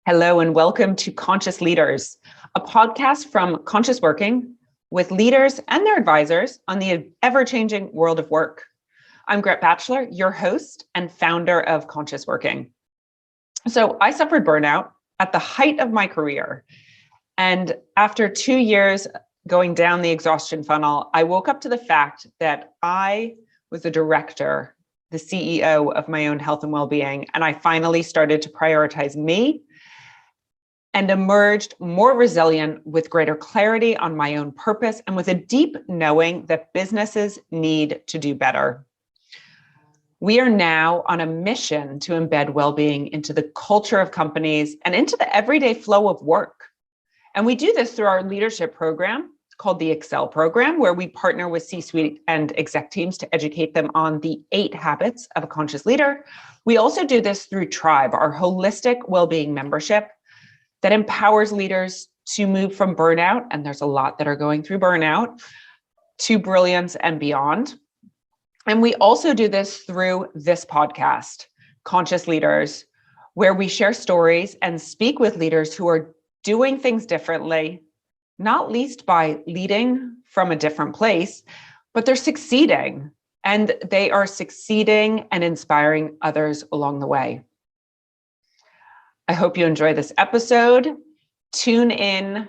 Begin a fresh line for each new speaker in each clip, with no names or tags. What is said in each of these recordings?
Hello and welcome to Conscious Leaders, a podcast from Conscious Working with leaders and their advisors on the ever-changing world of work. I'm Gret Batchelor, your host and founder of Conscious Working. So I suffered burnout at the height of my career. And after 2 years going down the exhaustion funnel, I woke up to the fact that I was the director, the CEO of my own health and well-being. And I finally started to prioritize me and emerged more resilient with greater clarity on my own purpose and with a deep knowing that businesses need to do better. We are now on a mission to embed well-being into the culture of companies and into the everyday flow of work. And we do this through our leadership program called the Excel program, where we partner with C-suite and exec teams to educate them on the 8 habits of a conscious leader. We also do this through Tribe, our holistic well-being membership that empowers leaders to move from burnout, and there's a lot that are going through burnout, to brilliance and beyond. And we also do this through this podcast, Conscious Leaders, where we share stories and speak with leaders who are doing things differently, not least by leading from a different place, but they're succeeding, and they are succeeding and inspiring others along the way. I hope you enjoy this episode. Tune in,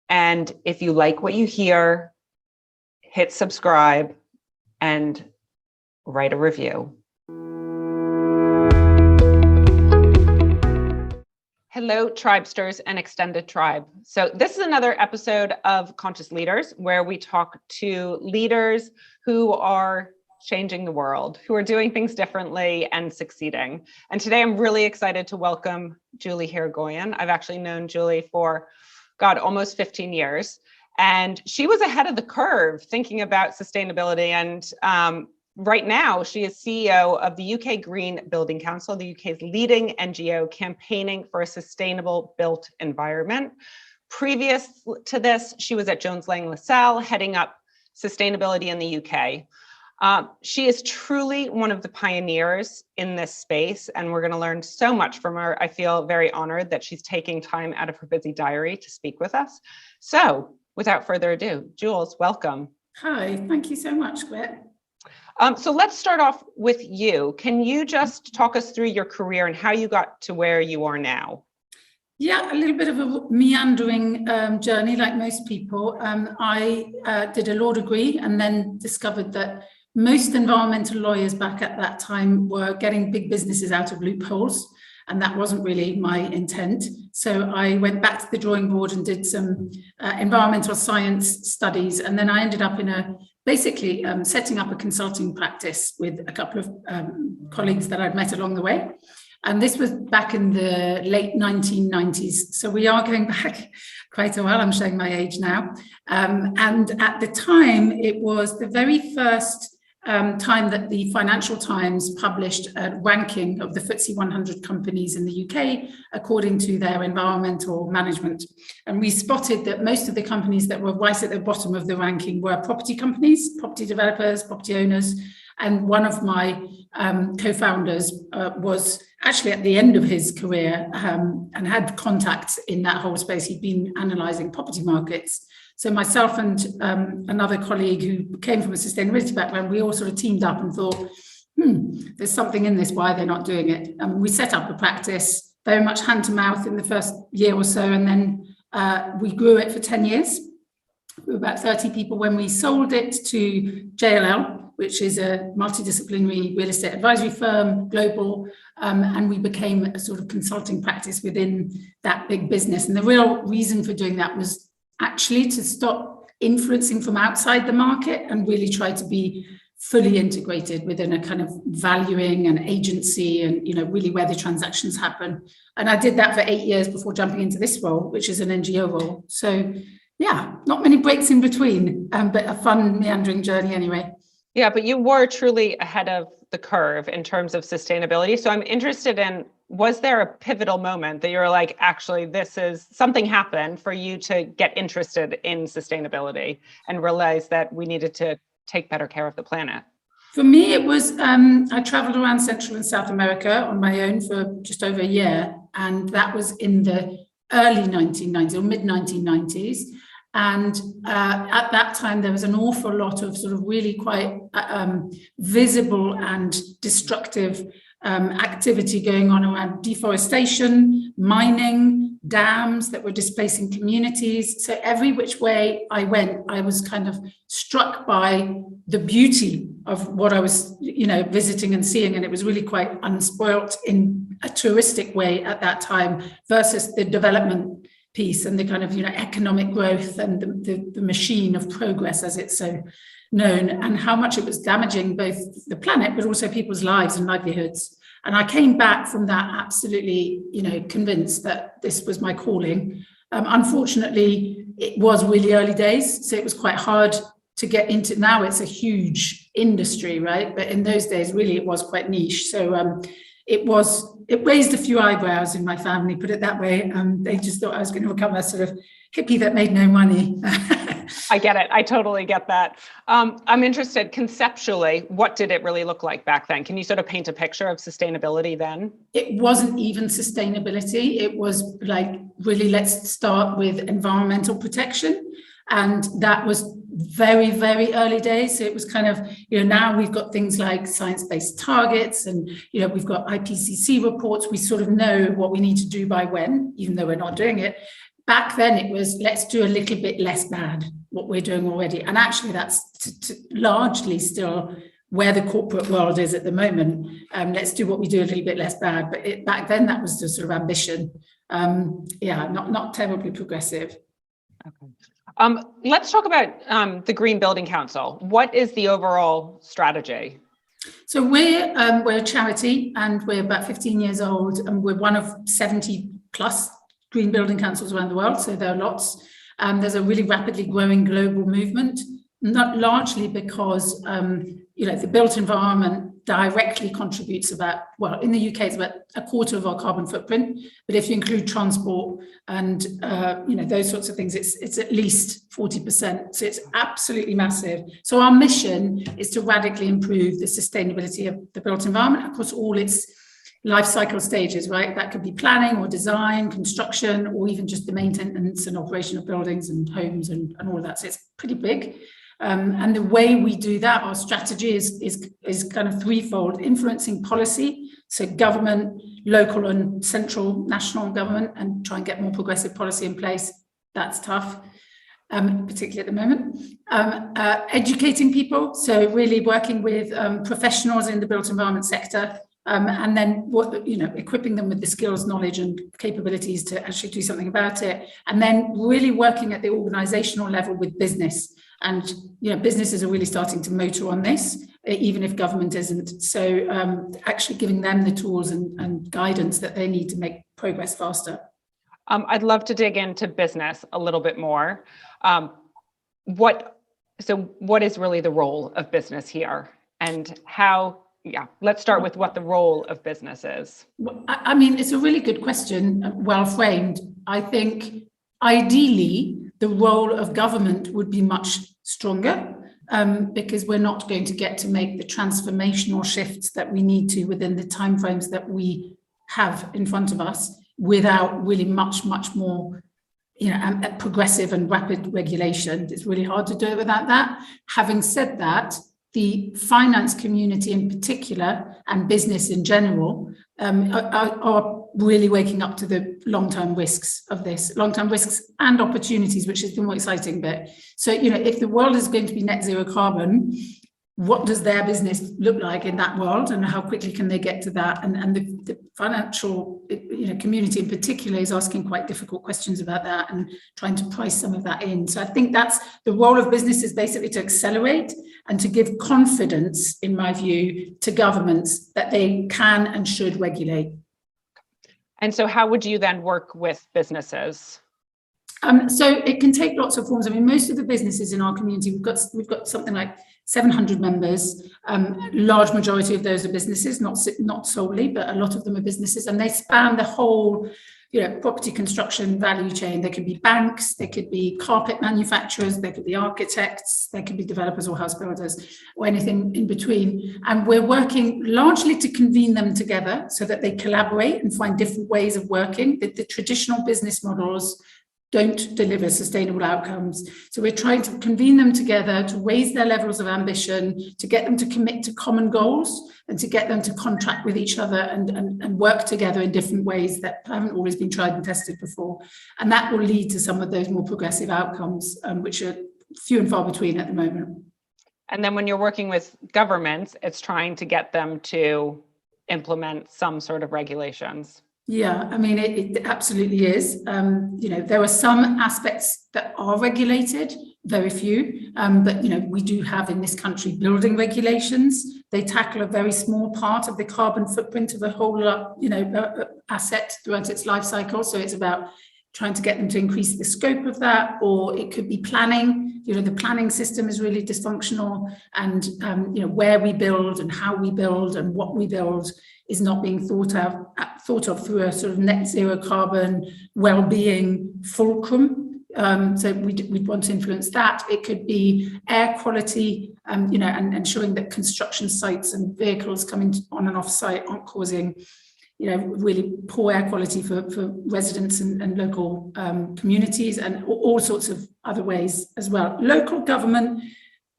and if you like what you hear, hit subscribe and write a review. Hello, Tribesters and Extended Tribe. So this is another episode of Conscious Leaders, where we talk to leaders who are changing the world, who are doing things differently and succeeding. And today I'm really excited to welcome Julie Hirogoyen. I've actually known Julie for, almost 15 years. And she was ahead of the curve thinking about sustainability. And right now she is CEO of the UK Green Building Council, the UK's leading NGO campaigning for a sustainable built environment. Previous to this, she was at Jones Lang LaSalle heading up sustainability in the UK. She is truly one of the pioneers in this space, and we're going to learn so much from her. I feel very honored that she's taking time out of her busy diary to speak with us. So without further ado, Jules, welcome.
Hi, thank you so much, Gret.
So let's start off with you. Can you just talk us through your career and how you got to where you are now?
Yeah, a little bit of a meandering journey like most people. I did a law degree and then discovered that most environmental lawyers back at that time were getting big businesses out of loopholes, and that wasn't really my intent. So I went back to the drawing board and did some environmental science studies, and then I ended up in basically setting up a consulting practice with a couple of colleagues that I'd met along the way. And this was back in the late 1990s. So we are going back quite a while. I'm showing my age now. And at the time, it was the very first time that the Financial Times published a ranking of the FTSE 100 companies in the UK according to their environmental management. And we spotted that most of the companies that were right at the bottom of the ranking were property companies, property developers, property owners. And one of my co-founders was actually at the end of his career and had contacts in that whole space. He'd been analysing property markets. So myself and another colleague who came from a sustainability background, we all sort of teamed up and thought, there's something in this, why they're not doing it. And we set up a practice, very much hand to mouth in the first year or so, and then we grew it for 10 years. We were about 30 people when we sold it to JLL, which is a multidisciplinary real estate advisory firm, global, and we became a sort of consulting practice within that big business. And the real reason for doing that was actually to stop influencing from outside the market and really try to be fully integrated within a kind of valuing and agency and, really where the transactions happen. And I did that for 8 years before jumping into this role, which is an NGO role. So yeah, not many breaks in between, but a fun meandering journey anyway.
Yeah, but you were truly ahead of the curve in terms of sustainability. So I'm interested in, was there a pivotal moment that you were like, actually, something happened for you to get interested in sustainability and realize that we needed to take better care of the planet?
For me, it was, I traveled around Central and South America on my own for just over a year. and that was in the early 1990s or mid 1990s. And at that time, there was an awful lot of sort of really quite visible and destructive activity going on around deforestation, mining, dams that were displacing communities. So every which way I went, I was kind of struck by the beauty of what I was, visiting and seeing. And it was really quite unspoilt in a touristic way at that time versus the development piece and the kind of, economic growth and the machine of progress, as it's so known, and how much it was damaging both the planet, but also people's lives and livelihoods. And I came back from that absolutely, convinced that this was my calling. Unfortunately, it was really early days, so it was quite hard to get into. Now it's a huge industry, right? But in those days, really, it was quite niche. So it raised a few eyebrows in my family, put it that way. They just thought I was going to become a sort of hippie that made no money.
I get it. I totally get that. I'm interested conceptually, what did it really look like back then? Can you sort of paint a picture of sustainability then? It
wasn't even sustainability. It was like, really, let's start with environmental protection. And that was very, very early days. So it was kind of, now we've got things like science-based targets and, we've got IPCC reports. We sort of know what we need to do by when, even though we're not doing it. Back then it was, let's do a little bit less bad what we're doing already. And actually that's largely still where the corporate world is at the moment. Let's do what we do a little bit less bad. But back then that was the sort of ambition. Not terribly progressive.
Okay. Let's talk about the Green Building Council. What is the overall strategy?
So we're a charity and we're about 15 years old and we're one of 70 plus green building councils around the world. So there are lots. There's a really rapidly growing global movement, not largely because, the built environment directly contributes about, in the UK, it's about a quarter of our carbon footprint. But if you include transport and, those sorts of things, it's at least 40%. So it's absolutely massive. So our mission is to radically improve the sustainability of the built environment across all its life cycle stages, right? That could be planning or design, construction, or even just the maintenance and operation of buildings and homes and all of that. So it's pretty big. And the way we do that, our strategy is kind of threefold: influencing policy, so government, local and central, national government, and try and get more progressive policy in place. That's tough, particularly at the moment. Educating people, so really working with professionals in the built environment sector, and then equipping them with the skills, knowledge, and capabilities to actually do something about it. And then really working at the organizational level with business. And businesses are really starting to motor on this, even if government isn't. So actually giving them the tools and guidance that they need to make progress faster.
I'd love to dig into business a little bit more. What is really the role of business here, and how? Yeah, let's start with what the role of business is.
I mean, it's a really good question, well framed. I think ideally the role of government would be much stronger, because we're not going to get to make the transformational shifts that we need to within the timeframes that we have in front of us without really much more progressive and rapid regulation. It's really hard to do it without that. Having said that, the finance community in particular and business in general are really waking up to the long-term risks of this, long-term risks and opportunities, which is the more exciting bit. So, if the world is going to be net zero carbon, what does their business look like in that world, and how quickly can they get to that? And the financial community in particular is asking quite difficult questions about that and trying to price some of that in. So I think that's the role of business, is basically to accelerate and to give confidence, in my view, to governments that they can and should regulate.
And so how would you then work with businesses?
So it can take lots of forms. I mean, most of the businesses in our community, we've got something like 700 members. Large majority of those are businesses, not solely, but a lot of them are businesses, and they span the whole property construction value chain. There could be banks, there could be carpet manufacturers, there could be architects, there could be developers or house builders, or anything in between. And we're working largely to convene them together so that they collaborate and find different ways of working. The traditional business models don't deliver sustainable outcomes. So we're trying to convene them together to raise their levels of ambition, to get them to commit to common goals, and to get them to contract with each other and work together in different ways that haven't always been tried and tested before. And that will lead to some of those more progressive outcomes, which are few and far between at the moment.
And then when you're working with governments, it's trying to get them to implement some sort of regulations.
Yeah, I mean, it absolutely is. There are some aspects that are regulated, very few, but, we do have in this country building regulations. They tackle a very small part of the carbon footprint of a whole, asset throughout its life cycle. So it's about trying to get them to increase the scope of that, or it could be planning. The planning system is really dysfunctional, and, where we build and how we build and what we build is not being thought of through a sort of net zero carbon well-being fulcrum. So we'd want to influence that. It could be air quality, and ensuring that construction sites and vehicles coming on and off site aren't causing, really poor air quality for residents and local communities, and all sorts of other ways as well. Local government,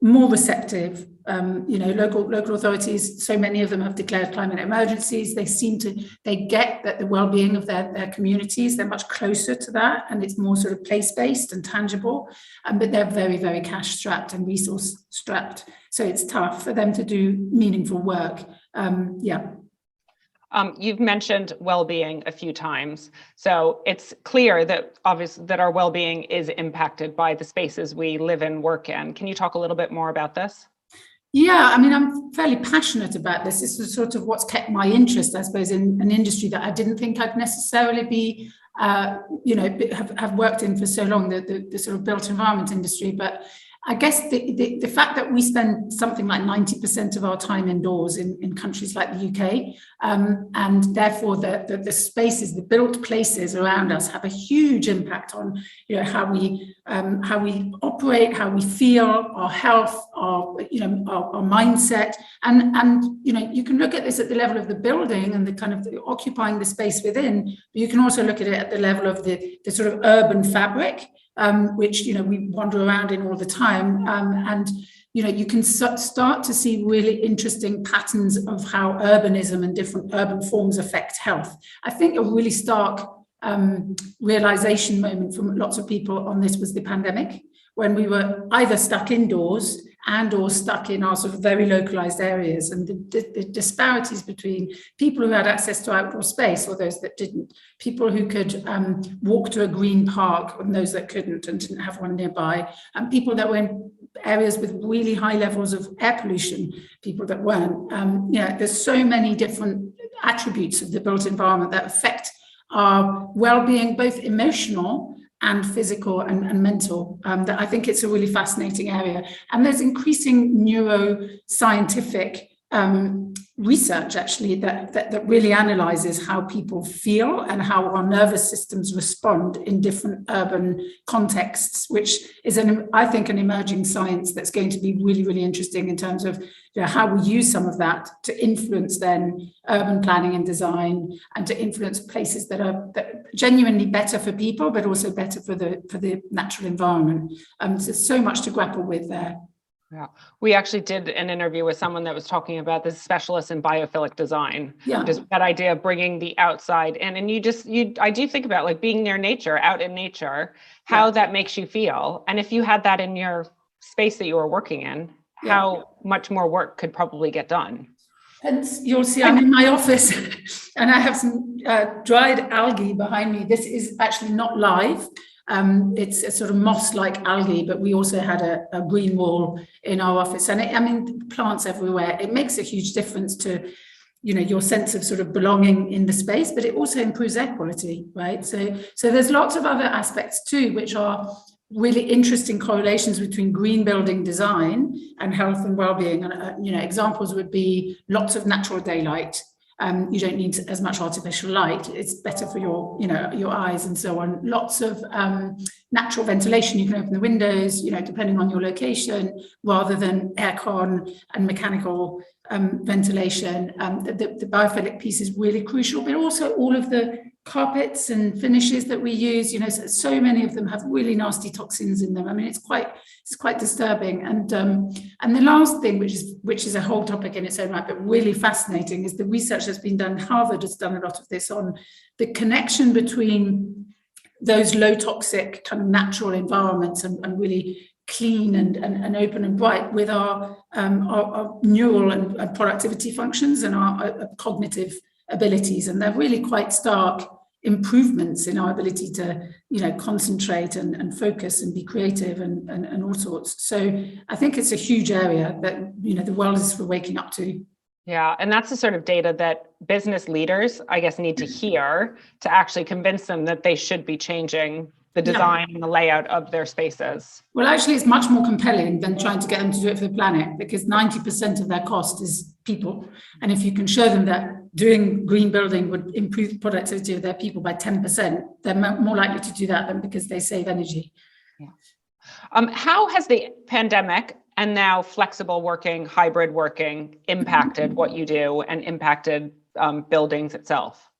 more receptive. Local authorities, so many of them have declared climate emergencies. They get that the well-being of their communities, they're much closer to that, and it's more sort of place-based and tangible, but they're very, very cash-strapped and resource-strapped. So it's tough for them to do meaningful work.
You've mentioned well-being a few times. So it's clear that obviously that our well-being is impacted by the spaces we live and work in. Can you talk a little bit more about this?
Yeah, I mean, I'm fairly passionate about this. This is sort of what's kept my interest, I suppose, in an industry that I didn't think I'd necessarily be, have worked in for so long, the sort of built environment industry. But I guess the fact that we spend something like 90% of our time indoors in countries like the UK, and therefore the spaces, the built places around us have a huge impact on how we operate, how we feel, our health, our mindset, and you can look at this at the level of the building and the kind of occupying the space within, but you can also look at it at the level of the sort of urban fabric. Which we wander around in all the time, and you can start to see really interesting patterns of how urbanism and different urban forms affect health. I think a really stark realization moment for lots of people on this was the pandemic, when we were either stuck indoors and or stuck in our sort of very localized areas, and the disparities between people who had access to outdoor space or those that didn't, people who could walk to a green park and those that couldn't and didn't have one nearby, and people that were in areas with really high levels of air pollution, people that weren't. There's so many different attributes of the built environment that affect our well-being, both emotional and physical and mental, that I think it's a really fascinating area. And there's increasing neuroscientific research actually that really analyzes how people feel and how our nervous systems respond in different urban contexts, which is I think an emerging science that's going to be really, really interesting in terms of how we use some of that to influence then urban planning and design, and to influence places that are genuinely better for people, but also better for the natural environment. There's so much to grapple with there.
Yeah, we actually did an interview with someone that was talking about this specialist in biophilic design.
Yeah.
Just that idea of bringing the outside in, and I do think about like being near nature, out in nature, how that makes you feel. And if you had that in your space that you were working in, how much more work could probably get done.
And you'll see I'm in my office and I have some dried algae behind me. This is actually not live. It's a sort of moss-like algae, but we also had a green wall in our office, and plants everywhere. It makes a huge difference to, your sense of sort of belonging in the space, but it also improves air quality, right? So there's lots of other aspects too, which are really interesting correlations between green building design and health and well-being. And examples would be lots of natural daylight. You don't need as much artificial light. It's better for your eyes and so on. Lots of natural ventilation. You can open the windows, depending on your location, rather than aircon and mechanical ventilation. The biophilic piece is really crucial, but also all of the carpets and finishes that we use, so many of them have really nasty toxins in them. I mean, it's quite disturbing. And the last thing, which is a whole topic in its own right, but really fascinating, is the research that's been done. Harvard has done a lot of this on the connection between those low toxic kind of natural environments and really clean and open and bright with our neural and productivity functions and our cognitive abilities. And they're really quite stark improvements in our ability to concentrate and focus and be creative and all sorts. So I think it's a huge area that the world is waking up to.
Yeah, and that's the sort of data that business leaders, I guess, need to hear to actually convince them that they should be changing the design and the layout of their spaces.
Well, actually, it's much more compelling than trying to get them to do it for the planet, because 90% of their cost is people. And if you can show them that doing green building would improve the productivity of their people by 10%, they're more likely to do that than because they save energy.
Yeah. How has the pandemic and now flexible working, hybrid working impacted what you do and impacted buildings itself?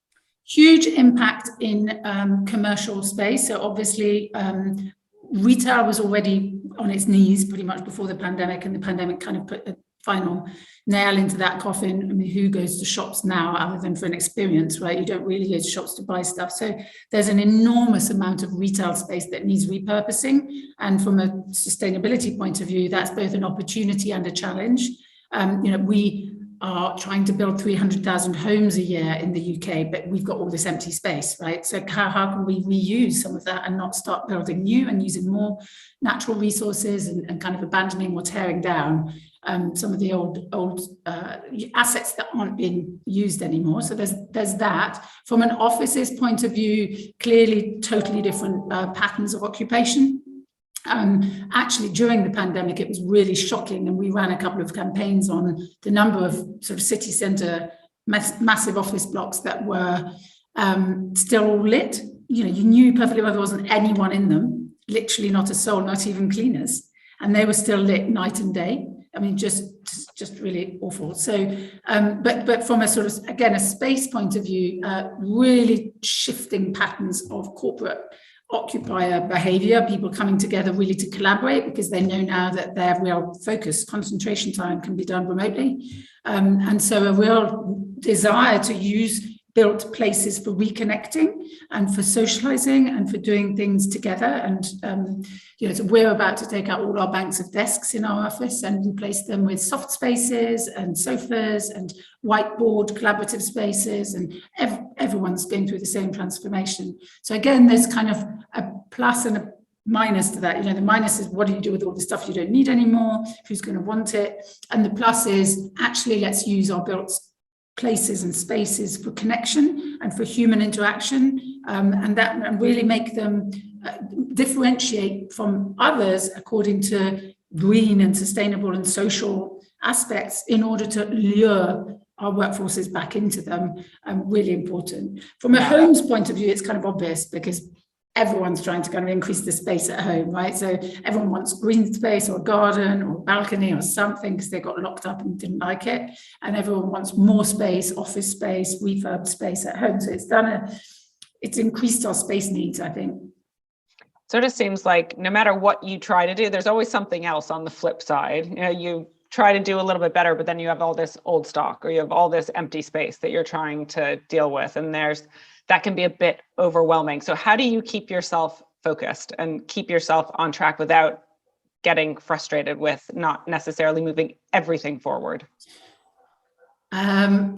Huge impact in commercial space. So obviously, retail was already on its knees pretty much before the pandemic, and the pandemic kind of put the final nail into that coffin. I mean, who goes to shops now other than for an experience, right? You don't really go to shops to buy stuff. So there's an enormous amount of retail space that needs repurposing. And from a sustainability point of view, that's both an opportunity and a challenge. We are trying to build 300,000 homes a year in the UK, but we've got all this empty space, right? So how can we reuse some of that and not start building new and using more natural resources and kind of abandoning or tearing down some of the old assets that aren't being used anymore? So there's that. From an office's point of view, clearly totally different patterns of occupation. Actually, during the pandemic, it was really shocking, and we ran a couple of campaigns on the number of sort of city centre massive office blocks that were still all lit. You knew perfectly well there wasn't anyone in them, literally not a soul, not even cleaners, and they were still lit night and day. I mean, just really awful. So, but from a sort of, again, a space point of view, really shifting patterns of corporate occupier behavior, people coming together really to collaborate because they know now that their real focus, concentration time can be done remotely. And so a real desire to use built places for reconnecting and for socializing and for doing things together. And, so we're about to take out all our banks of desks in our office and replace them with soft spaces and sofas and whiteboard collaborative spaces, and everyone's going through the same transformation. So again, there's kind of a plus and a minus to that. The minus is, what do you do with all the stuff you don't need anymore? Who's going to want it? And the plus is, actually, let's use our built places and spaces for connection and for human interaction, and really make them differentiate from others according to green and sustainable and social aspects, in order to lure our workforces back into them. Really important. From a home's point of view, it's kind of obvious, because everyone's trying to kind of increase the space at home, right? So everyone wants green space or garden or balcony or something because they got locked up and didn't like it. And everyone wants more space, office space, refurb space at home. So it's increased our space needs, I think.
Sort of seems like no matter what you try to do, there's always something else on the flip side. You try to do a little bit better, but then you have all this old stock, or you have all this empty space that you're trying to deal with. And that can be a bit overwhelming. So how do you keep yourself focused and keep yourself on track without getting frustrated with not necessarily moving everything forward?
I'm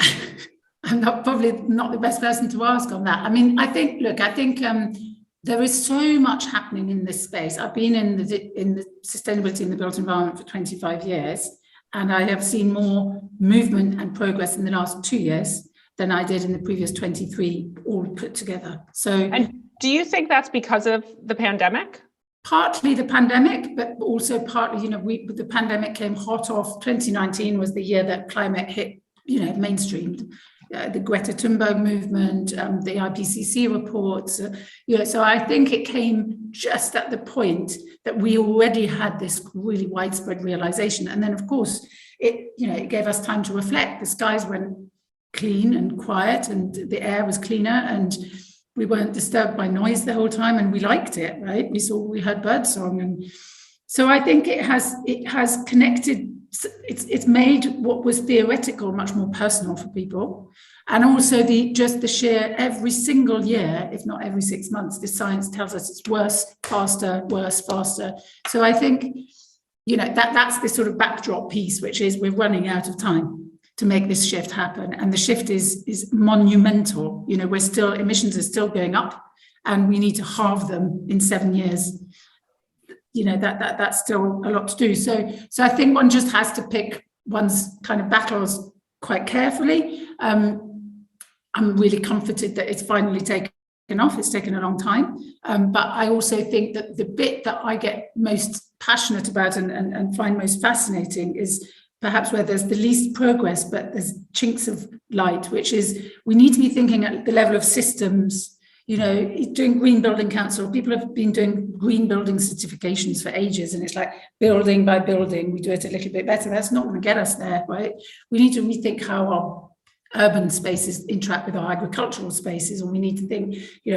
probably not the best person to ask on that. I mean, I think there is so much happening in this space. I've been in the sustainability in the built environment for 25 years, and I have seen more movement and progress in the last 2 years than I did in the previous 23 all put together. So,
and do you think that's because of the pandemic?
Partly the pandemic, but also partly, the pandemic came hot off. 2019 was the year that climate hit, mainstreamed. the Greta Thunberg movement, the IPCC reports. So I think it came just at the point that we already had this really widespread realization. And then, of course, it gave us time to reflect. The skies went clean and quiet, and the air was cleaner, and we weren't disturbed by noise the whole time, and we liked it, right? We heard birdsong, and so I think it has connected. It's made what was theoretical much more personal for people, and also the sheer every single year, if not every 6 months, the science tells us it's worse, faster. So I think that's the sort of backdrop piece, which is we're running out of time to make this shift happen, and the shift is monumental. Emissions are still going up, and we need to halve them in 7 years. That's still a lot to do. So I think one just has to pick one's kind of battles quite carefully. I'm really comforted that it's finally taken off. It's taken a long time. But I also think that the bit that I get most passionate about and find most fascinating is perhaps where there's the least progress, but there's chinks of light, which is we need to be thinking at the level of systems. Doing Green Building Council, people have been doing green building certifications for ages, and it's like building by building, we do it a little bit better. That's not going to get us there, right? We need to rethink how our urban spaces interact with our agricultural spaces, and we need to think,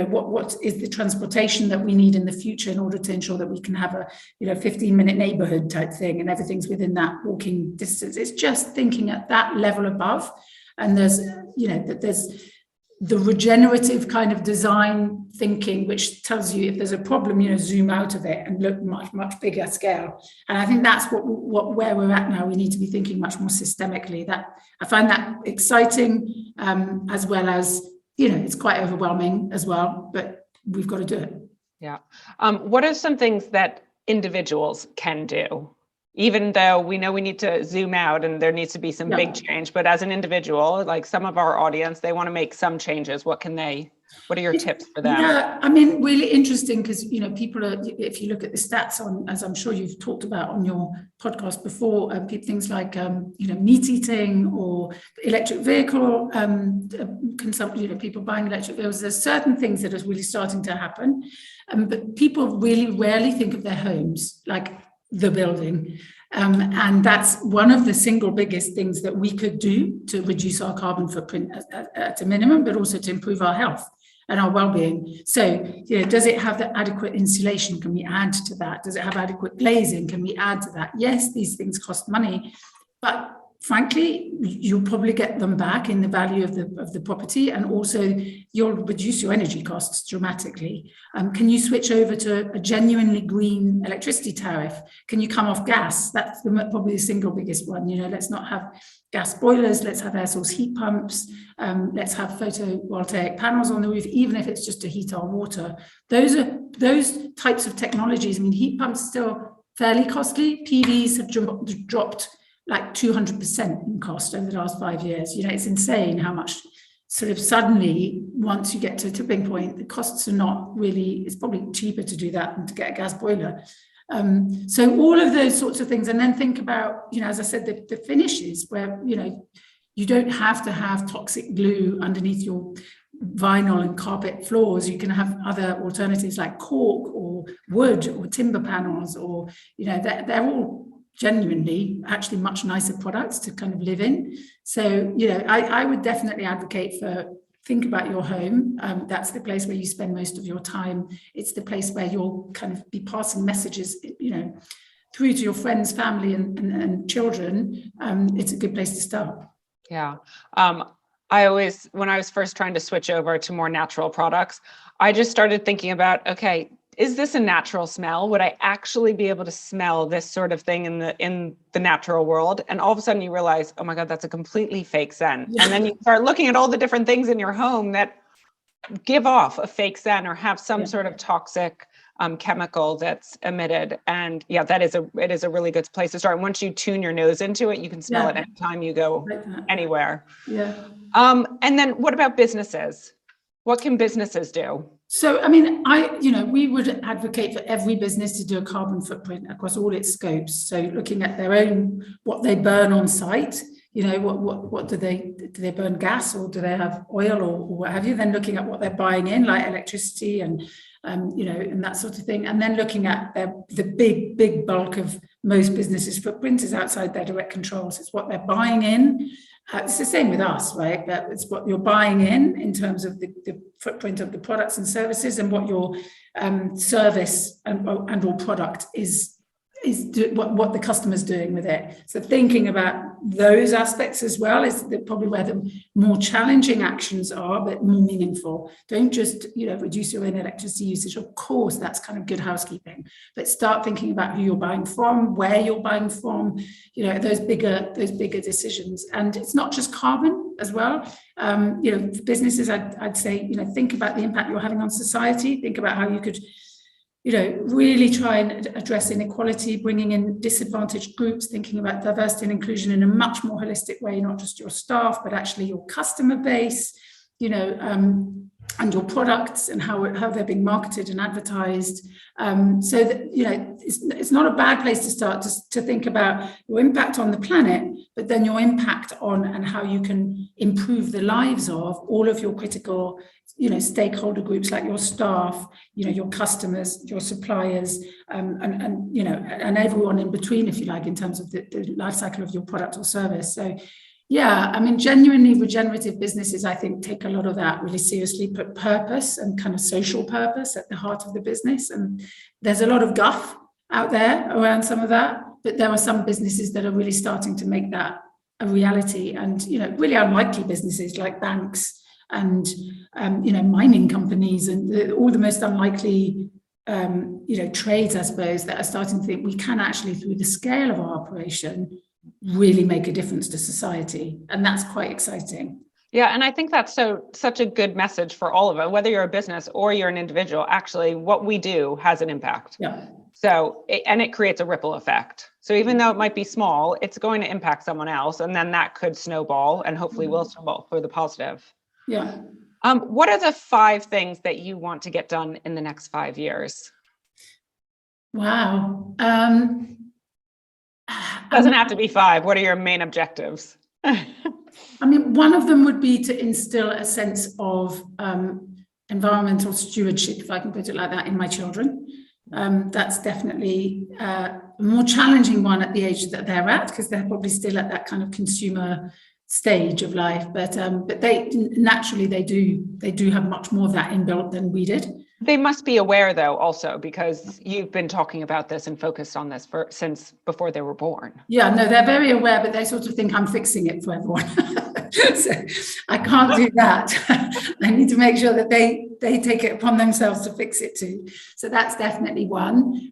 what is the transportation that we need in the future in order to ensure that we can have a 15-minute neighborhood type thing, and everything's within that walking distance. It's just thinking at that level above, and there's the regenerative kind of design thinking, which tells you if there's a problem, zoom out of it and look much, much bigger scale. And I think that's where we're at now. We need to be thinking much more systemically. That I find that exciting, as well as, it's quite overwhelming as well, but we've got to do it.
Yeah. What are some things that individuals can do? Even though we know we need to zoom out and there needs to be some big change, but as an individual, like some of our audience, they want to make some changes. What are your tips for them?
Yeah, I mean, really interesting because, people are, if you look at the stats on, as I'm sure you've talked about on your podcast before, things like, meat eating or electric vehicle consumption, people buying electric vehicles, there's certain things that are really starting to happen. But people really rarely think of their homes like the building. And that's one of the single biggest things that we could do to reduce our carbon footprint at a minimum, but also to improve our health and our well-being. So, does it have the adequate insulation? Can we add to that? Does it have adequate glazing? Can we add to that? Yes, these things cost money, but frankly, you'll probably get them back in the value of the property, and also you'll reduce your energy costs dramatically. Can you switch over to a genuinely green electricity tariff? Can you come off gas? That's probably the single biggest one. Let's not have gas boilers. Let's have air source heat pumps. Let's have photovoltaic panels on the roof, even if it's just to heat our water. Those types of technologies. I mean, heat pumps are still fairly costly. PVs have dropped like 200% in cost over the last 5 years. It's insane how much sort of suddenly, once you get to a tipping point, the costs are not really, it's probably cheaper to do that than to get a gas boiler. So all of those sorts of things. And then think about, as I said, the finishes where, you don't have to have toxic glue underneath your vinyl and carpet floors. You can have other alternatives like cork or wood or timber panels, or, they're all genuinely actually much nicer products to kind of live in. So, I would definitely advocate for think about your home. That's the place where you spend most of your time. It's the place where you'll kind of be passing messages, through to your friends, family, and children. It's a good place to start.
Yeah. When I was first trying to switch over to more natural products, I just started thinking about, okay, is this a natural smell? Would I actually be able to smell this sort of thing in the natural world? And all of a sudden you realize, oh my God, that's a completely fake scent. Yeah. And then you start looking at all the different things in your home that give off a fake scent or have some sort of toxic chemical that's emitted. And it is a really good place to start. And once you tune your nose into it, you can smell it anytime you go anywhere.
Yeah.
And then what about businesses? What can businesses do?
So, I mean, we would advocate for every business to do a carbon footprint across all its scopes. So looking at their own, what they burn on site, What do they burn gas, or do they have oil, or what have you? Then looking at what they're buying in, like electricity and and that sort of thing. And then looking at the big bulk of most businesses' footprint is outside their direct controls. It's what they're buying in. It's the same with us, right? But it's what you're buying in terms of the footprint of the products and services, and what your service and or product is what the customer's doing with it. So thinking about those aspects as well is probably where the more challenging actions are, but more meaningful. Don't just reduce your own electricity usage. Of course, that's kind of good housekeeping, but start thinking about who you're buying from, where you're buying from, those bigger decisions. And it's not just carbon as well. Businesses, I'd say, think about the impact you're having on society. Think about how you could really try and address inequality, bringing in disadvantaged groups, thinking about diversity and inclusion in a much more holistic way, not just your staff, but actually your customer base, and your products and how they're being marketed and advertised. So that, it's not a bad place to start to think about your impact on the planet, but then your impact on and how you can improve the lives of all of your critical stakeholder groups, like your staff, your customers, your suppliers, and everyone in between, if you like, in terms of the life cycle of your product or service. So, yeah, I mean, genuinely regenerative businesses, I think, take a lot of that really seriously, put purpose and kind of social purpose at the heart of the business. And there's a lot of guff out there around some of that, but there are some businesses that are really starting to make that a reality. And, really unlikely businesses like banks and mining companies and all the most unlikely trades, I suppose, that are starting to think we can actually, through the scale of our operation, really make a difference to society. And that's quite exciting.
Yeah, and I think that's such a good message for all of it, whether you're a business or you're an individual. Actually, what we do has an impact.
Yeah.
So, and it creates a ripple effect. So even though it might be small, it's going to impact someone else, and then that could snowball, and hopefully will snowball for the positive.
Yeah.
What are the 5 things that you want to get done in the next 5 years?
Wow.
Doesn't have to be 5. What are your main objectives?
I mean, one of them would be to instill a sense of environmental stewardship, if I can put it like that, in my children. That's definitely a more challenging one at the age that they're at, because they're probably still at that kind of consumer stage of life. But they naturally they do have much more of that inbuilt than we did.
They must be aware, though, also, because you've been talking about this and focused on this since before they were born.
Yeah, no, they're very aware, but they sort of think I'm fixing it for everyone. So I can't do that. I need to make sure that they take it upon themselves to fix it too. So that's definitely one.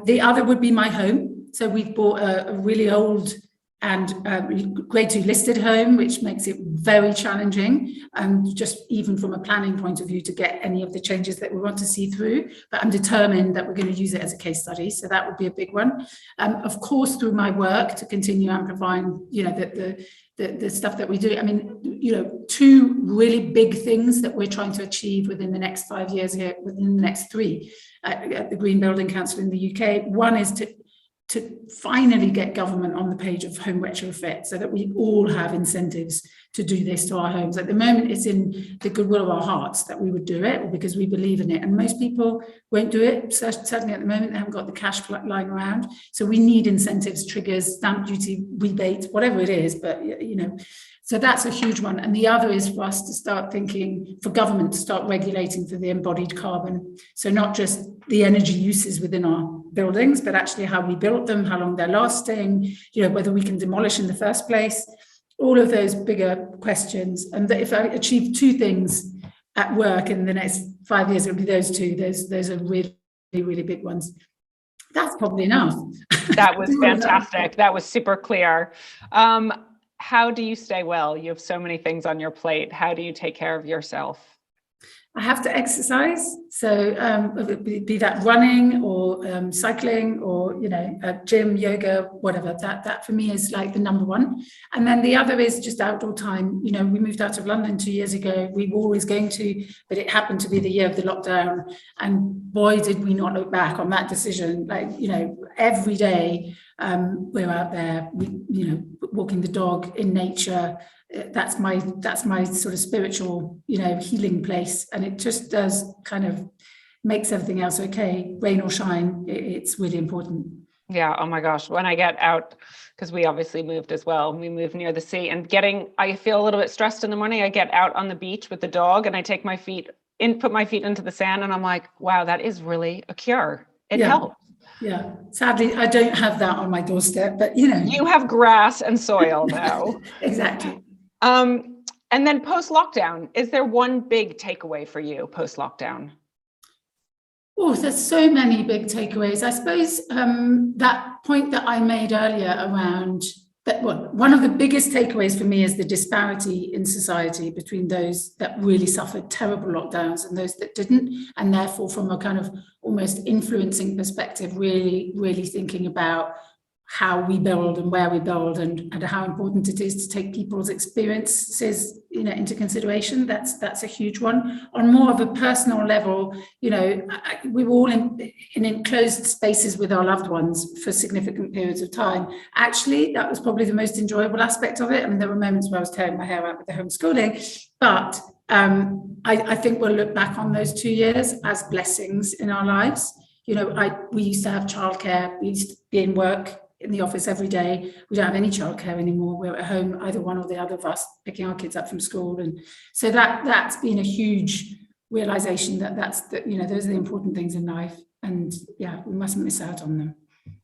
The other would be my home. So we've bought a really old and grade 2 listed home, which makes it very challenging, just even from a planning point of view, to get any of the changes that we want to see through. But I'm determined that we're going to use it as a case study, so that would be a big one. Of course, through my work, to continue amplifying, the stuff that we do. I mean, 2 really big things that we're trying to achieve within the next 5 years here, within the next 3 at the Green Building Council in the UK. One is to finally get government on the page of home retrofit, so that we all have incentives to do this to our homes. At the moment, it's in the goodwill of our hearts that we would do it, or because we believe in it. And most people won't do it. Certainly at the moment, they haven't got the cash lying around. So we need incentives, triggers, stamp duty, rebates, whatever it is. But, so that's a huge one. And the other is for us to start thinking, for government to start regulating for the embodied carbon. So not just the energy uses within our buildings, but actually how we built them, how long they're lasting, whether we can demolish in the first place, all of those bigger questions. And if I achieve 2 things at work in the next 5 years, it'll be those 2. Those are really, really big ones. That's probably enough.
That was fantastic. That was super clear. How do you stay well? You have so many things on your plate. How do you take care of yourself?
I have to exercise, so be that running or cycling or gym, yoga, whatever. That for me is like the number one. And then the other is just outdoor time. We moved out of London 2 years ago. We were always going to, but it happened to be the year of the lockdown, and boy, did we not look back on that decision. Like every day we're out there, walking the dog in nature. That's my sort of spiritual, healing place, and it just does kind of makes everything else okay, rain or shine. It's really important.
Yeah. Oh my gosh. When I get out, because we obviously moved as well, we moved near the sea, and I feel a little bit stressed in the morning. I get out on the beach with the dog and I take my feet in, put my feet into the sand, and I'm like, wow, that is really a cure. It helps.
Yeah. Sadly, I don't have that on my doorstep, but
you have grass and soil though.
Exactly.
And then post-lockdown, is there one big takeaway for you post-lockdown?
Oh, there's so many big takeaways. I suppose that point that I made earlier around that, one of the biggest takeaways for me is the disparity in society between those that really suffered terrible lockdowns and those that didn't. And therefore, from a kind of almost influencing perspective, really, really thinking about how we build and where we build and how important it is to take people's experiences into consideration. That's a huge one. On more of a personal level, we were all in enclosed spaces with our loved ones for significant periods of time. Actually, that was probably the most enjoyable aspect of it. I mean, there were moments where I was tearing my hair out with the homeschooling, but I think we'll look back on those 2 years as blessings in our lives. We used to have childcare, we used to be in work in the office every day. We don't have any childcare anymore. We're at home, either one or the other of us, picking our kids up from school. And so that's been a huge realization that those are the important things in life. And yeah, we mustn't miss out on them.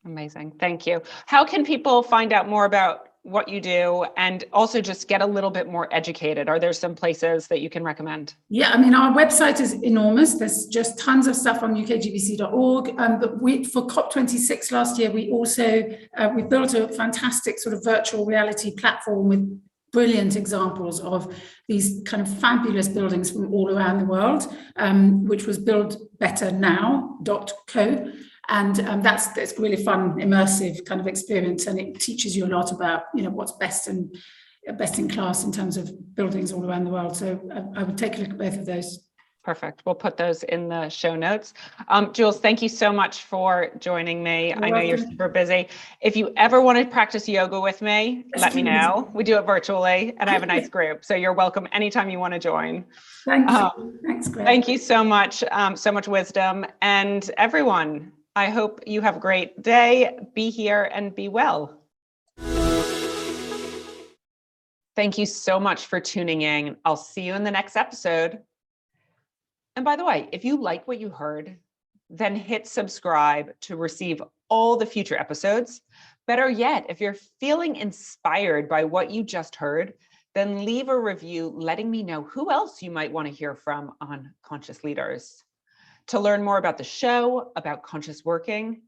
Amazing. Thank you. How can people find out more about what you do and also just get a little bit more educated? Are there some places that you can recommend?
Yeah, I mean, our website is enormous. There's just tons of stuff on UKGBC.org. But for COP26 last year, we also we built a fantastic sort of virtual reality platform with brilliant examples of these kind of fabulous buildings from all around the world, which was buildbetternow.co. And that's really fun, immersive kind of experience, and it teaches you a lot about what's best in class in terms of buildings all around the world. So I would take a look at both of those.
Perfect. We'll put those in the show notes. Jules, thank you so much for joining me. I know you're super busy. If you ever want to practice yoga with me, let me know. We do it virtually, and I have a nice group, so you're welcome anytime you want to join.
Thank you. Thanks, Greg.
Thank you so much wisdom, and everyone. I hope you have a great day. Be here and be well. Thank you so much for tuning in. I'll see you in the next episode. And by the way, if you like what you heard, then hit subscribe to receive all the future episodes. Better yet, if you're feeling inspired by what you just heard, then leave a review letting me know who else you might want to hear from on Conscious Leaders. To learn more about the show, about Conscious Working,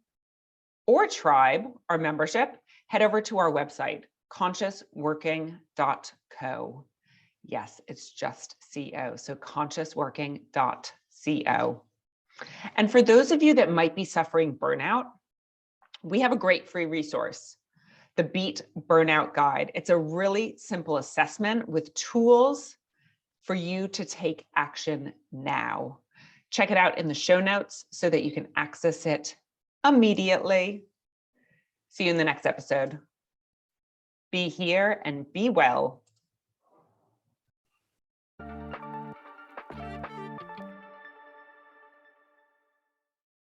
or Tribe, our membership, head over to our website, consciousworking.co. Yes, it's just CO, so consciousworking.co. And for those of you that might be suffering burnout, we have a great free resource, the Beat Burnout Guide. It's a really simple assessment with tools for you to take action now. Check it out in the show notes so that you can access it immediately. See you in the next episode. Be here and be well.